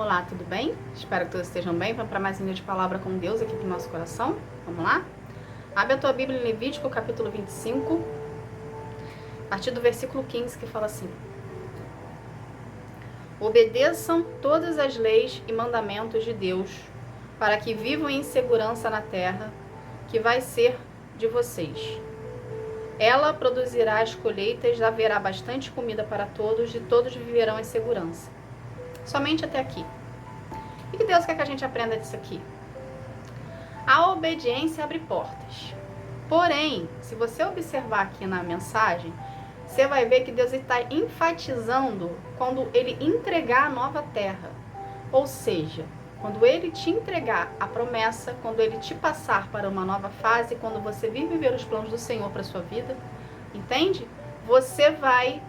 Olá, tudo bem? Espero que todos estejam bem. Vamos para mais um dia de palavra com Deus aqui para o nosso coração. Vamos lá? Abre a tua Bíblia em Levítico, capítulo 25, a partir do versículo 15, que fala assim: Obedeçam todas as leis e mandamentos de Deus, para que vivam em segurança na terra, que vai ser de vocês. Ela produzirá as colheitas, haverá bastante comida para todos, e todos viverão em segurança. Somente até aqui. O que Deus quer que a gente aprenda disso aqui? A obediência abre portas. Porém, se você observar aqui na mensagem, você vai ver que Deus está enfatizando quando Ele entregar a nova terra. Ou seja, quando Ele te entregar a promessa, quando Ele te passar para uma nova fase, quando você vir viver os planos do Senhor para a sua vida, entende? Você vai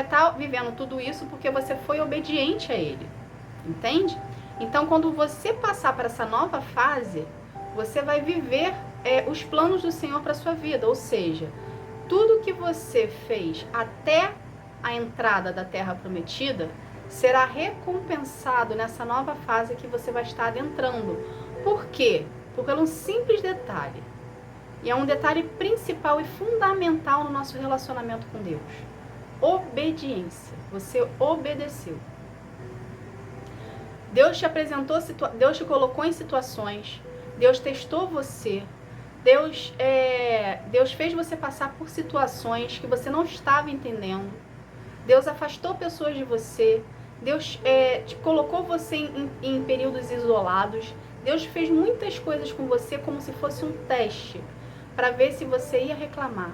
estar vivendo tudo isso porque você foi obediente a Ele, entende? Então, quando você passar para essa nova fase, você vai viver os planos do Senhor para a sua vida, ou seja, tudo que você fez até a entrada da Terra Prometida será recompensado nessa nova fase que você vai estar adentrando. Por quê? Por um simples detalhe, e é um detalhe principal e fundamental no nosso relacionamento com Deus. Obediência. Você obedeceu. Deus te apresentou, Deus te colocou em situações, Deus testou você, Deus fez você passar por situações que você não estava entendendo, Deus afastou pessoas de você, Deus te colocou você em períodos isolados, Deus fez muitas coisas com você como se fosse um teste, para ver se você ia reclamar.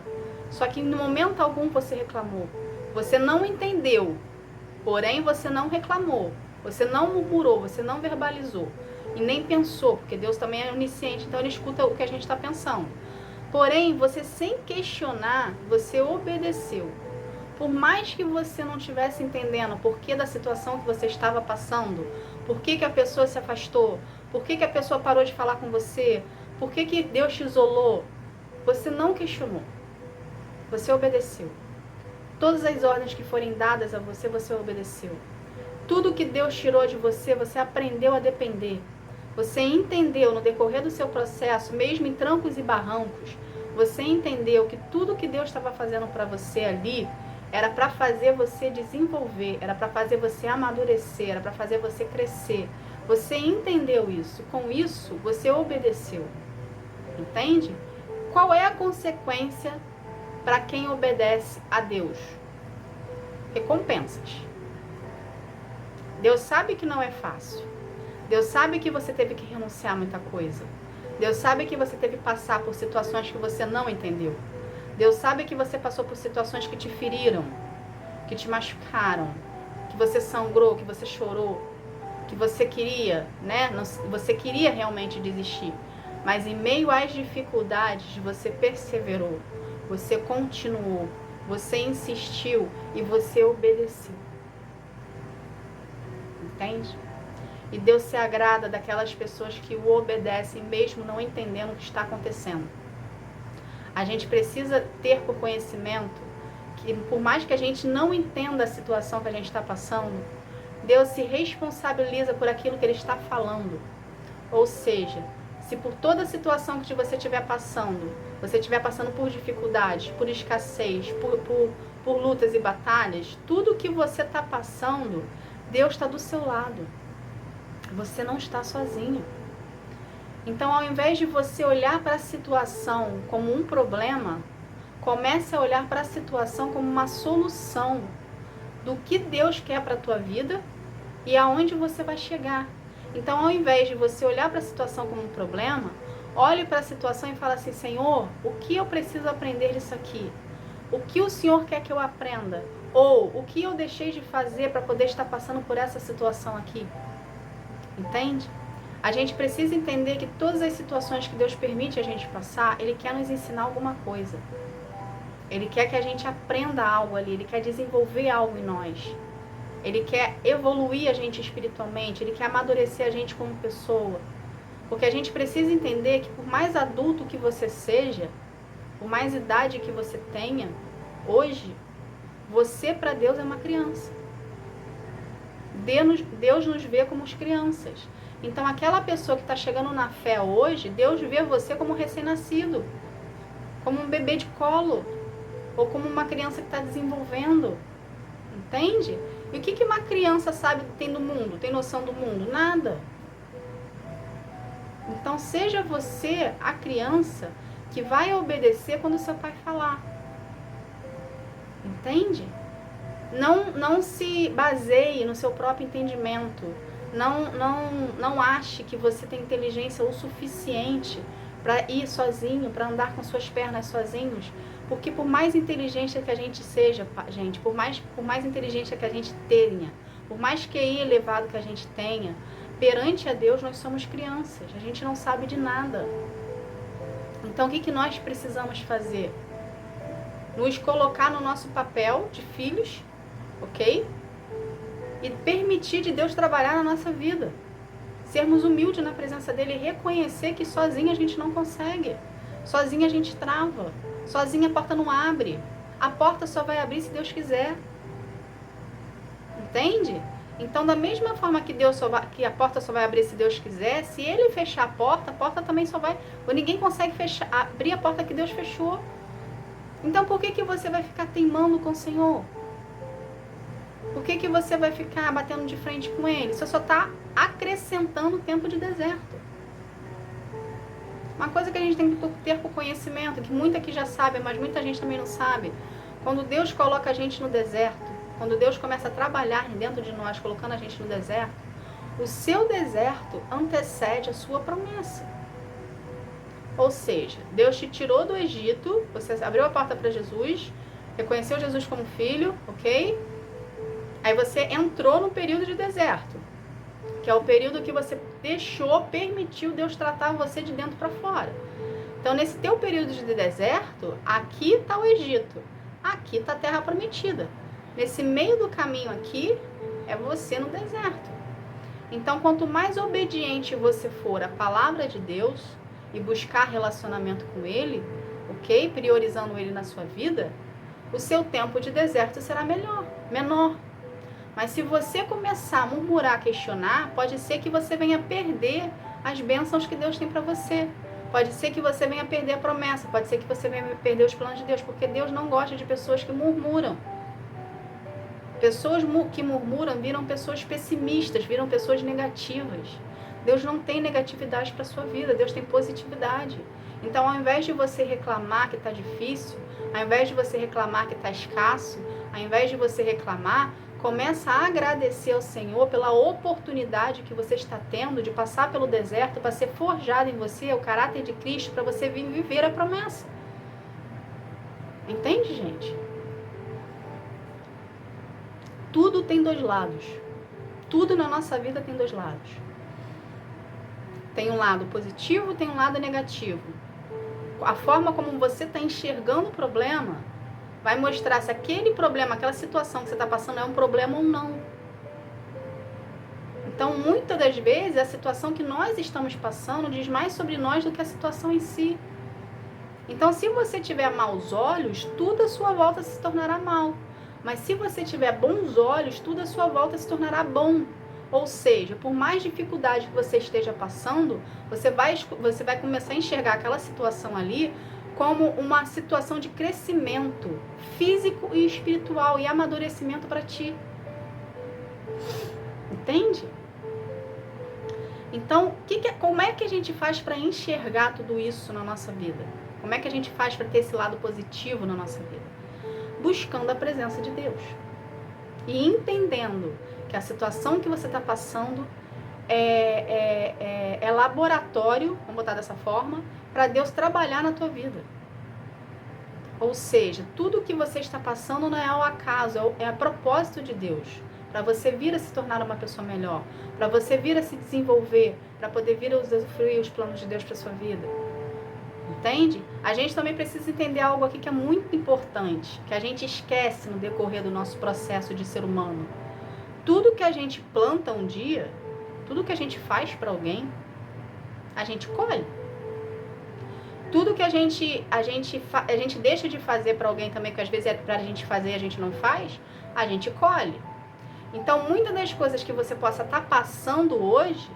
Só que no momento algum você reclamou. Você não entendeu, porém você não reclamou, você não murmurou, você não verbalizou e nem pensou, porque Deus também é onisciente, então Ele escuta o que a gente está pensando. Porém, você sem questionar, você obedeceu. Por mais que você não estivesse entendendo o porquê da situação que você estava passando, por que a pessoa se afastou, por que a pessoa parou de falar com você, por que Deus te isolou, você não questionou, você obedeceu. Todas as ordens que forem dadas a você, você obedeceu. Tudo que Deus tirou de você, você aprendeu a depender. Você entendeu no decorrer do seu processo, mesmo em trancos e barrancos, você entendeu que tudo que Deus estava fazendo para você ali era para fazer você desenvolver, era para fazer você amadurecer, era para fazer você crescer. Você entendeu isso. Com isso, você obedeceu. Entende? Qual é a consequência para quem obedece a Deus? Recompensas. Deus sabe que não é fácil. Deus sabe que você teve que renunciar a muita coisa. Deus sabe que você teve que passar por situações que você não entendeu. Deus sabe que você passou por situações que te feriram, que te machucaram, que você sangrou, que você chorou, que você queria, você queria realmente desistir. Mas em meio às dificuldades, você perseverou, você continuou, você insistiu e você obedeceu. Entende? E Deus se agrada daquelas pessoas que o obedecem, mesmo não entendendo o que está acontecendo. A gente precisa ter por conhecimento que, por mais que a gente não entenda a situação que a gente está passando, Deus se responsabiliza por aquilo que Ele está falando. Ou seja, se por toda a situação que você estiver passando, você estiver passando por dificuldades, por escassez, por lutas e batalhas, tudo que você está passando, Deus está do seu lado. Você não está sozinho. Então, ao invés de você olhar para a situação como um problema, comece a olhar para a situação como uma solução do que Deus quer para a tua vida e aonde você vai chegar. Então, ao invés de você olhar para a situação como um problema, olhe para a situação e fale assim: Senhor, o que eu preciso aprender disso aqui? O que o Senhor quer que eu aprenda? Ou o que eu deixei de fazer para poder estar passando por essa situação aqui? Entende? A gente precisa entender que todas as situações que Deus permite a gente passar, Ele quer nos ensinar alguma coisa. Ele quer que a gente aprenda algo ali, Ele quer desenvolver algo em nós. Ele quer evoluir a gente espiritualmente, Ele quer amadurecer a gente como pessoa. Porque a gente precisa entender que por mais adulto que você seja, por mais idade que você tenha, hoje, você para Deus é uma criança. Deus nos vê como as crianças. Então, aquela pessoa que está chegando na fé hoje, Deus vê você como um recém-nascido, como um bebê de colo, ou como uma criança que está desenvolvendo. Entende? E o que uma criança sabe, tem do mundo, tem noção do mundo? Nada. Então, seja você a criança que vai obedecer quando o seu pai falar. Entende? Não se baseie no seu próprio entendimento. Não ache que você tem inteligência o suficiente para ir sozinho, para andar com suas pernas sozinhos. Porque por mais inteligente que a gente seja, gente, por mais inteligente que a gente tenha, por mais QI elevado que a gente tenha, perante a Deus nós somos crianças, a gente não sabe de nada. Então o que nós precisamos fazer? Nos colocar no nosso papel de filhos, ok? E permitir de Deus trabalhar na nossa vida. Sermos humildes na presença dele e reconhecer que sozinho a gente não consegue. Sozinho a gente trava. Sozinho a porta não abre. A porta só vai abrir se Deus quiser. Entende? Então, da mesma forma que que a porta só vai abrir se Deus quiser, se ele fechar a porta também só vai... Ninguém consegue abrir a porta que Deus fechou. Então, por que você vai ficar teimando com o Senhor? Por que você vai ficar batendo de frente com ele? Você só está acrescentando tempo de deserto. Uma coisa que a gente tem que ter por conhecimento, que muita aqui já sabe, mas muita gente também não sabe. Quando Deus coloca a gente no deserto, quando Deus começa a trabalhar dentro de nós, colocando a gente no deserto, o seu deserto antecede a sua promessa. Ou seja, Deus te tirou do Egito, você abriu a porta para Jesus, reconheceu Jesus como filho, ok? Aí você entrou no período de deserto, que é o período que você permitiu Deus tratar você de dentro para fora. Então, nesse teu período de deserto, aqui está o Egito, aqui está a terra prometida. Nesse meio do caminho aqui, é você no deserto. Então, quanto mais obediente você for à palavra de Deus e buscar relacionamento com Ele, ok? Priorizando Ele na sua vida, o seu tempo de deserto será menor. Mas se você começar a murmurar, questionar, pode ser que você venha perder as bênçãos que Deus tem para você. Pode ser que você venha perder a promessa, pode ser que você venha perder os planos de Deus, porque Deus não gosta de pessoas que murmuram. Pessoas que murmuram viram pessoas pessimistas, viram pessoas negativas. Deus não tem negatividade para a sua vida, Deus tem positividade. Então, ao invés de você reclamar que está difícil, ao invés de você reclamar que está escasso, ao invés de você reclamar, começa a agradecer ao Senhor pela oportunidade que você está tendo de passar pelo deserto para ser forjado em você o caráter de Cristo, para você vir viver a promessa. Entende, gente? Tudo tem dois lados. Tudo na nossa vida tem dois lados. Tem um lado positivo, tem um lado negativo. A forma como você está enxergando o problema vai mostrar se aquele problema, aquela situação que você está passando é um problema ou não. Então, muitas das vezes, a situação que nós estamos passando diz mais sobre nós do que a situação em si. Então, se você tiver maus olhos, tudo à sua volta se tornará mal. Mas se você tiver bons olhos, tudo à sua volta se tornará bom. Ou seja, por mais dificuldade que você esteja passando, você vai começar a enxergar aquela situação ali como uma situação de crescimento físico e espiritual e amadurecimento para ti. Entende? Então, como é que a gente faz para enxergar tudo isso na nossa vida? Como é que a gente faz para ter esse lado positivo na nossa vida? Buscando a presença de Deus. E entendendo que a situação que você está passando é laboratório, vamos botar dessa forma, para Deus trabalhar na tua vida. Ou seja, tudo que você está passando não é ao acaso, é a propósito de Deus. Para você vir a se tornar uma pessoa melhor, para você vir a se desenvolver, para poder vir a usufruir os planos de Deus para sua vida. Entende? A gente também precisa entender algo aqui que é muito importante, que a gente esquece no decorrer do nosso processo de ser humano. Tudo que a gente planta um dia, tudo que a gente faz para alguém, a gente colhe. Tudo que a gente deixa de fazer para alguém também, que às vezes é para a gente fazer e a gente não faz, a gente colhe. Então, muitas das coisas que você possa estar passando hoje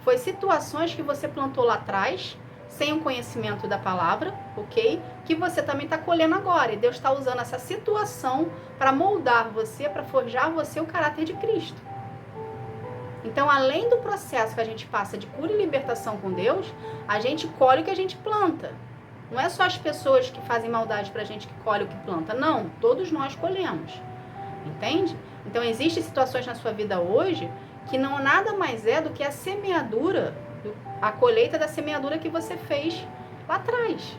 foi situações que você plantou lá atrás, sem o conhecimento da palavra, ok? Que você também está colhendo agora. E Deus está usando essa situação para moldar você, para forjar você o caráter de Cristo. Então, além do processo que a gente passa de cura e libertação com Deus, a gente colhe o que a gente planta. Não é só as pessoas que fazem maldade pra gente que colhe o que planta. Não, todos nós colhemos. Entende? Então, existem situações na sua vida hoje que não nada mais é do que a semeadura, a colheita da semeadura que você fez lá atrás.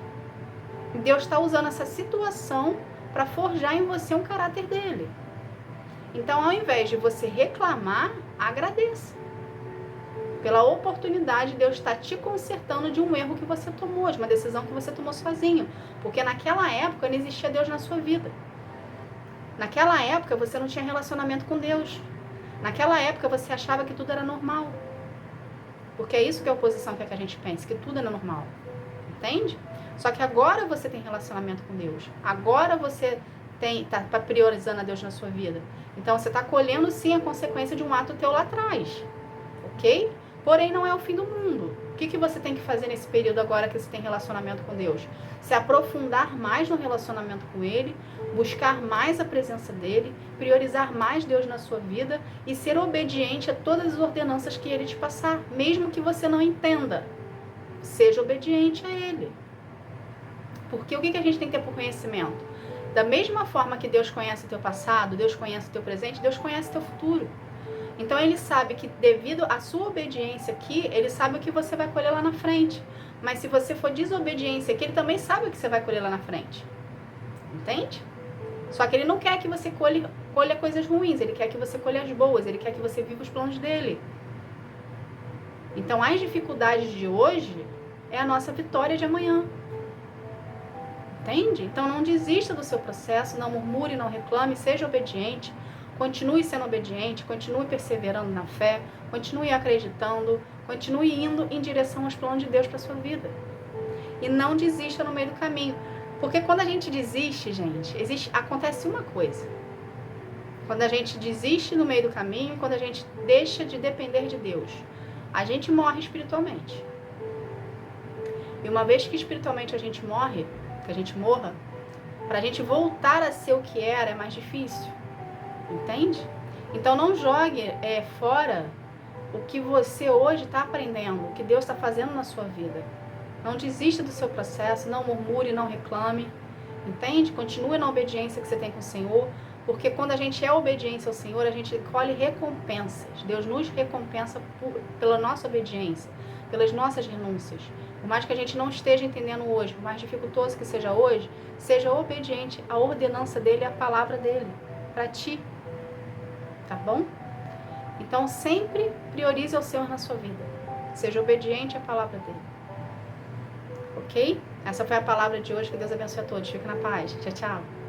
Deus está usando essa situação para forjar em você um caráter dele. Então, ao invés de você reclamar, agradeça. Pela oportunidade, Deus está te consertando de um erro que você tomou, de uma decisão que você tomou sozinho. Porque naquela época não existia Deus na sua vida. Naquela época você não tinha relacionamento com Deus. Naquela época você achava que tudo era normal. Porque é isso que a oposição quer que a gente pense, que tudo era normal. Entende? Só que agora você tem relacionamento com Deus. Agora você está priorizando a Deus na sua vida. Então você está colhendo sim a consequência de um ato teu lá atrás. Ok? Porém, não é o fim do mundo. O que você tem que fazer nesse período agora que você tem relacionamento com Deus? Se aprofundar mais no relacionamento com Ele, buscar mais a presença dEle, priorizar mais Deus na sua vida e ser obediente a todas as ordenanças que Ele te passar, mesmo que você não entenda. Seja obediente a Ele. Porque o que a gente tem que ter por conhecimento? Da mesma forma que Deus conhece o teu passado, Deus conhece o teu presente, Deus conhece o teu futuro. Então, Ele sabe que devido à sua obediência aqui, Ele sabe o que você vai colher lá na frente. Mas se você for desobediência aqui, Ele também sabe o que você vai colher lá na frente. Entende? Só que Ele não quer que você colha coisas ruins. Ele quer que você colha as boas. Ele quer que você viva os planos dEle. Então, as dificuldades de hoje é a nossa vitória de amanhã. Entende? Então, não desista do seu processo, não murmure, não reclame, seja obediente. Continue sendo obediente, continue perseverando na fé, continue acreditando, continue indo em direção aos planos de Deus para a sua vida. E não desista no meio do caminho. Porque quando a gente desiste, gente, acontece uma coisa. Quando a gente desiste no meio do caminho, quando a gente deixa de depender de Deus, a gente morre espiritualmente. E uma vez que espiritualmente a gente morre, que a gente morra, para a gente voltar a ser o que era é mais difícil. Entende? Então não jogue fora o que você hoje está aprendendo, o que Deus está fazendo na sua vida. Não desista do seu processo, não murmure, não reclame. Entende? Continue na obediência que você tem com o Senhor, porque quando a gente é obediente ao Senhor, a gente colhe recompensas. Deus nos recompensa pela nossa obediência, pelas nossas renúncias. Por mais que a gente não esteja entendendo hoje, por mais dificultoso que seja hoje, seja obediente à ordenança dEle e à palavra dEle, para ti. Tá bom? Então, sempre priorize o Senhor na sua vida. Seja obediente à palavra dEle. Ok? Essa foi a palavra de hoje. Que Deus abençoe a todos. Fique na paz. Tchau, tchau.